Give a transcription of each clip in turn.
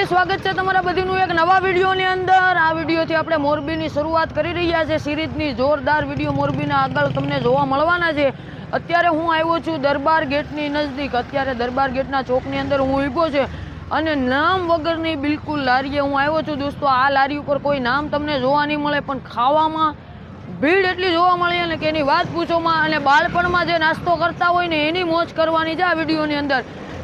સ્વાગત છે તમારા બધીનું એક નવા વિડીયોની અંદર। આ વિડીયોથી આપણે મોરબીની શરૂઆત કરી રહ્યા છે। સિરીઝની જોરદાર વિડીયો મોરબીના આગળ તમને જોવા મળવાના છે। અત્યારે હું આવ્યો છું દરબાર ગેટની નજીક। અત્યારે દરબાર ગેટના ચોકની અંદર હું ઊભો છે અને નામ વગરની બિલકુલ લારીએ હું આવ્યો છું દોસ્તો। આ લારી ઉપર કોઈ નામ તમને જોવા નહીં મળે, પણ ખાવામાં ભીડ એટલી જોવા મળી ને કે એની વાત પૂછોમાં। અને બાળપણમાં જે નાસ્તો કરતા હોય ને એની મોજ કરવાની છે આ વિડીયોની અંદર।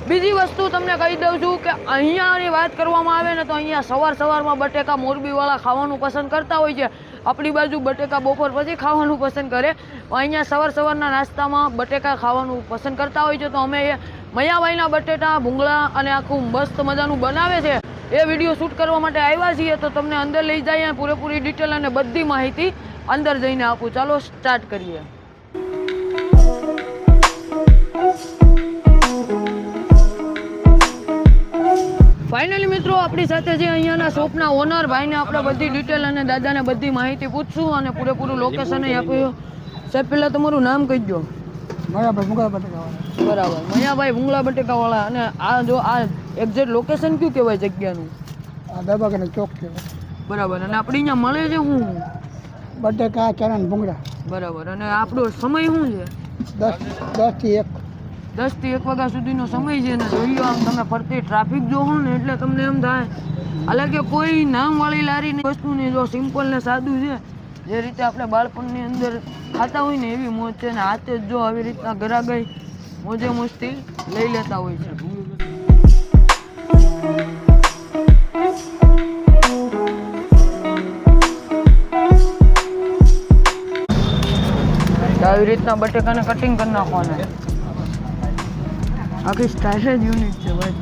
બીજી વસ્તુ તમને કહી દઉં છું કે અહીંયાની વાત કરવામાં આવે ને તો અહીંયા સવારમાં બટેકા મોરબીવાળા ખાવાનું પસંદ કરતા હોય છે। આપણી બાજુ બટેકા બપોર પછી ખાવાનું પસંદ કરે, અહીંયા સવારના નાસ્તામાં બટેકા ખાવાનું પસંદ કરતા હોય છે। તો અમે એ મયાભાઈના બટેટા ભૂંગળા અને આખું મસ્ત મજાનું બનાવે છે એ વિડીયો શૂટ કરવા માટે આવ્યા છીએ। તો તમને અંદર લઈ જઈએ, પૂરેપૂરી ડિટેલ અને બધી માહિતી અંદર જઈને આપું। ચાલો સ્ટાર્ટ કરીએ। ફાઇનલી મિત્રો આપણી સાથે છે અહીંયાના શોપના ઓનર ભાઈને આપણે બધી ડિટેલ અને દાદાને બધી માહિતી પૂછશું અને પૂરેપૂરું લોકેશન આપ્યું। સાહેબ પહેલાં તમારું નામ કહી દો। મયાભાઈ ભૂંગળા બટેકાવાળા। બરાબર, મયાભાઈ ભૂંગળા બટેકાવાળા। અને આ જો આ એક્ઝેક્ટ લોકેશન કયું કહેવાય જગ્યાનું? આ દરબાર ચોક છે। બરાબર, અને આપણે અહીંયા મળે છે શું? બટેકા ચણા ને ભૂંગળા। બરાબર, અને આપણો સમય શું છે? 10 થી 1 10 થી 1 વાગ્યા સુધીનો સમય છે ને જોઈ લો આમ તમે ફરતી ટ્રાફિક જોવો ને એટલે તમને એમ થાય હાલાંકि કોઈ નામવાળી લારીની વસ્તુ નહીં, જો સિમ્પલ ને સાદું છે જે રીતે આપણે બાળપણની અંદર ખાતા હોય ને એવી મોજ છે। ને હાથે જ જો આવી રીતના ગરાગઈ મોજે મસ્તી લઈ લેતા હોય છે। આવી રીતના બટેકાને કટિંગ કરી નાખવાના। આખી સ્ટાઇલ જ યુનિક છે ભાઈ।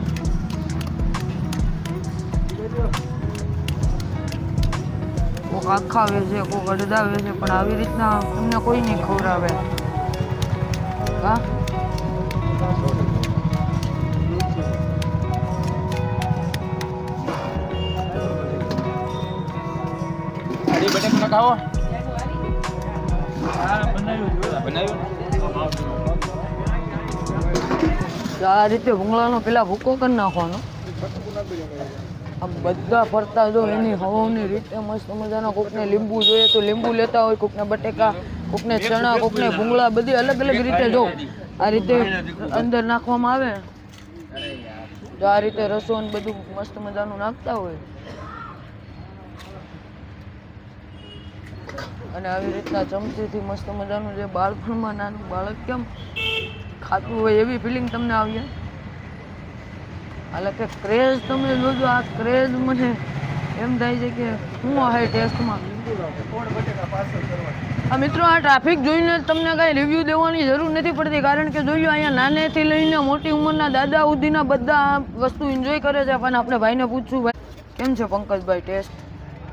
કોક આખા વેચે, કોક અડધા વેચે, પણ આવી રીતના તમને કોઈ નહીં ખવડાવે। હા, બટેકા ખાવો આ રીતે ભૂંગળાનો પેલા ભૂકો કરી નાખવાનો। આ બધા ફરતા જો એની હવાની રીતે મસ્ત મજાના, કોકને લીંબુ જોઈએ તો લીંબુ લેતા હોય, કોકને બટેકા, કોકને ચણા, કોકને ભૂંગળા, બધી અલગ અલગ રીતે જો આ રીતે અંદર નાખવામાં આવે। જો આ રીતે રસો ને બધું મસ્ત મજાનું નાખતા હોય અને આવી રીતના ચમચીથી મસ્ત મજાનું જે બાળપણમાં નાનું બાળક કેમ ખાતું હોય એવી ફિલિંગ તમને આવીએ। હાલાંકि ક્રેઝ તમે જોજો, આ ક્રેઝ મને એમ થાય છે કે શું હે ટેસ્ટમાં। આ મિત્રો આ ટ્રાફિક જોઈને તમને કાંઈ રિવ્યૂ દેવાની જરૂર નથી પડતી, કારણ કે જોઈ લો અહીંયા નાનેથી લઈને મોટી ઉંમરના દાદા સુધીના બધા આ વસ્તુ એન્જોય કરે છે। પણ આપણે ભાઈને પૂછશું, ભાઈ કેમ છે પંકજભાઈ ટેસ્ટ?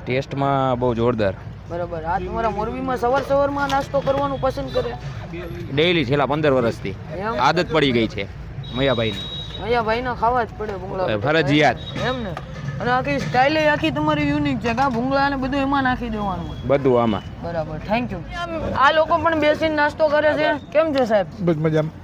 ટેસ્ટમાં બહુ જોરદાર। બરાબર, આ તમારા મોરબીમાં સવારમાં નાસ્તો કરવાનું પસંદ કરે? ડેઈલી છેલ્લા 15 વર્ષથી આદત પડી ગઈ છે મયાભાઈની। મયાભાઈના ખાવા જ પડે ભૂંગળા, ફરજિયાત એમ ને? અને આખી સ્ટાઇલ આખી તમારી યુનિક છે, કા ભૂંગળા ને બધું એમાં નાખી દેવાનું બધું આમાં। બરાબર, થેન્ક યુ। આ લોકો પણ બેસીને નાસ્તો કરે છે। કેમ છે સાહેબ? બસ મજામાં।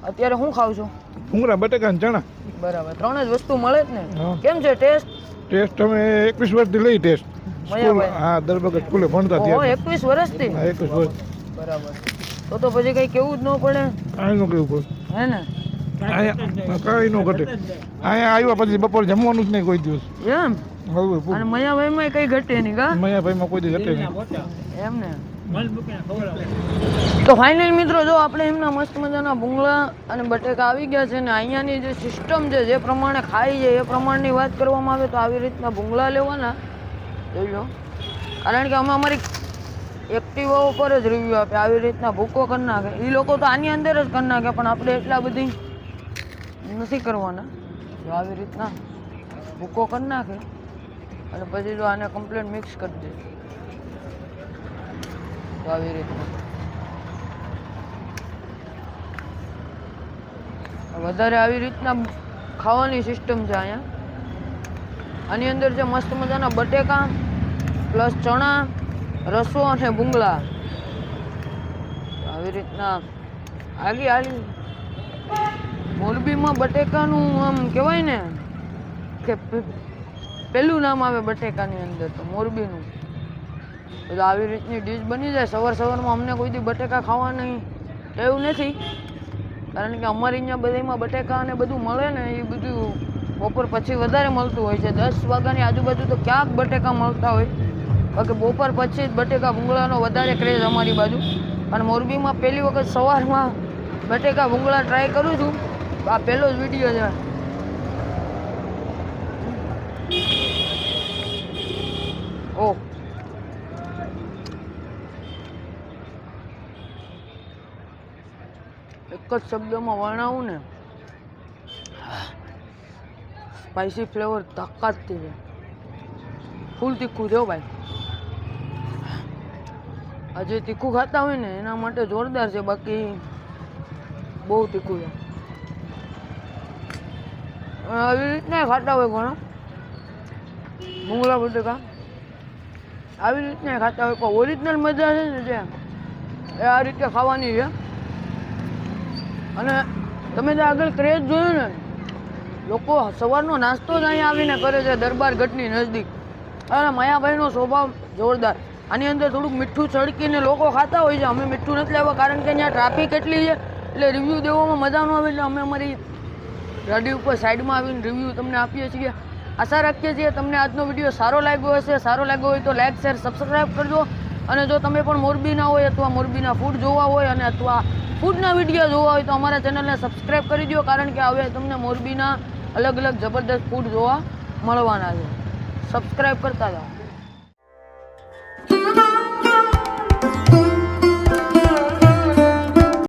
અત્યારે શું ખાવ છો? ભૂંગળા બટેકા ને ચણા। બરાબર, 3 જ વસ્તુ મળે જ ને? કેમ છે ટેસ્ટ? ટેસ્ટ અમે 21 વર્ષથી લઈ ટેસ્ટ। હા, દરબાર સ્કૂલે ભણતા ઓહો, 21 વર્ષથી? હા, 21 વર્ષ। બરાબર, તો પછી કઈ કેવું જ ન પડે? આનું કેવું પડે હે ને? અહીંયા કઈ નો ઘટે। અહીંયા આવ્યા પછી બપોર જમવાનું જ નહીં કોઈ દિવસ એમ? હવે અને મયાભાઈમાં કઈ ઘટે નહીં કા? મયાભાઈમાં કોઈ દિવસ ઘટે નહીં, એમ ને? તો ફાઇનલ મિત્રો જો આપણે એમના મસ્ત મજાના ભૂંગળા અને બટેકા આવી ગયા છે ને અહીંયાની જે સિસ્ટમ છે, જે પ્રમાણે ખાઈ છે એ પ્રમાણની વાત કરવામાં આવે તો આવી રીતના ભૂંગળા લેવાના જોઈ લો, કારણ કે અમે અમારી એક્ટિવા ઉપર જ રિવ્યૂ આપે। આવી રીતના ભૂકો કરી નાખે એ લોકો તો આની અંદર જ કરી નાખે, પણ આપણે એટલા બધી નથી કરવાના। જો આવી રીતના ભૂકો કરી નાખે અને પછી જો આને કમ્પ્લીટ મિક્સ કરી દે તો આવી રીતના વધારે આવી રીતના ખાવાની સિસ્ટમ છે અહીંયા। આની અંદર છે મસ્ત મજાના બટેકા પ્લસ ચણા, રસો અને ભૂંગળા આવી રીતના આલી મોરબીમાં બટેકાનું આમ કહેવાય ને કે પહેલું નામ આવે બટેકાની અંદર તો મોરબીનું. એટલે આવી રીતની ડીશ બની જાય. સવારમાં અમને કોઈ દી બટેકા ખાવા નહીં એવું નથી, કારણ કે અમારે અહીંયા બધામાં બટેકા અને બધું મળે ને એ બધું બપોર પછી વધારે મળતું હોય છે. 10 વાગ્યાની આજુબાજુ તો ક્યાંક બટેકા મળતા હોય, બાકી બપોર પછી જ બટેકા ભૂંગળાનો વધારે ક્રેઝ અમારી બાજુ. અને મોરબીમાં પહેલી વખત સવારમાં બટેકા ભૂંગળા ટ્રાય કરું છું. આ પહેલો જ વિડીયો છે. ઓહ, એક જ શબ્દમાં વર્ણવું ને, સ્પાઇસી ફ્લેવર તાકાતથી છે. ફૂલ તીખું છે ભાઈ. આ જે તીખું ખાતા હોય ને એના માટે જોરદાર છે, બાકી બહુ તીખું છે. આવી રીતના ખાતા હોય ઘણા ભૂંગળા બટેકા, આવી રીતના ખાતા હોય, પણ ઓરિજિનલ મજા છે ને જે એ આ રીતે ખાવાની છે. અને તમે જે આગળ ક્રેઝ જોયું ને, લોકો સવારનો નાસ્તો જ અહીંયા આવીને કરે છે દરબાર ગઢની નજદીક. અને માયાભાઈનો સ્વભાવ જોરદાર. આની અંદર થોડુંક મીઠું છડકીને લોકો ખાતા હોય છે. અમે મીઠું નથી લેવા, કારણ કે અહીંયા ટ્રાફિક એટલી છે એટલે રિવ્યૂ દેવામાં મજા ન આવે, એટલે અમે અમારી ગાડી ઉપર સાઈડમાં આવીને રિવ્યૂ તમને આપીએ છીએ. આશા રાખીએ છીએ તમને આજનો વિડીયો સારો લાગ્યો હશે. સારો લાગ્યો હોય તો લાઇક, શેર, સબસ્ક્રાઈબ કરજો. અને જો તમે પણ મોરબીના હોય અથવા મોરબીના ફૂડ જોવા હોય અને અથવા ફૂડના વિડીયો જોવા હોય તો અમારા ચેનલને સબસ્ક્રાઈબ કરી દો, કારણ કે હવે તમને મોરબીના અલગ અલગ જબરદસ્ત ફૂડ જોવા મળવાના છે. સબસ્ક્રાઈબ કરતા જાઓ.